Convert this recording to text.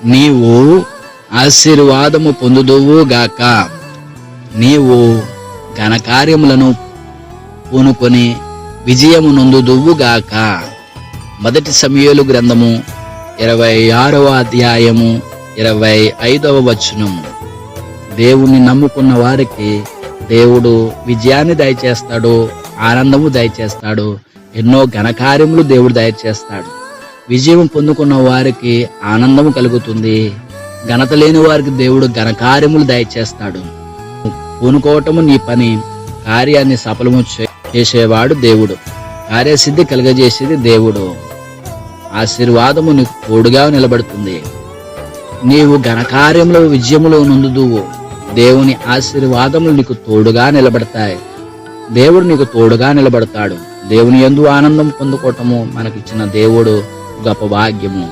నీవు ఆశీర్వాదము పొందుదువుగాక. నీవు ఘనకార్యములను పూనుకొని విజయము నొందుదువుగాక. మొదటి సమూయేలు గ్రంథము 26వ అధ్యాయము 25వ వచనము. దేవుణ్ణి నమ్ముకున్న వారికి దేవుడు విజయాన్ని దయచేస్తాడు, ఆనందము దయచేస్తాడు, ఎన్నో ఘనకార్యములు దేవుడు దయచేస్తాడు. విజయం పొందుకున్న వారికి ఆనందము కలుగుతుంది. ఘనత లేని వారికి దేవుడు ఘనకార్యములు దయచేస్తాడు. పూనుకోవటము నీ పని, కార్యాన్ని సఫలము చేసేవాడు దేవుడు. కార్యసిద్ధి కలుగజేసేది దేవుడు. ఆశీర్వాదము నీకు తోడుగా నిలబడుతుంది. నీవు ఘనకార్యములో విజయములో నొందుదువు. దేవుని ఆశీర్వాదములు నీకు తోడుగా నిలబడతాయి. దేవుడు నీకు తోడుగా నిలబడతాడు. దేవుని యందు ఆనందం పొందుకోవటము మనకిచ్చిన దేవుడు గొప్ప భాగ్యము.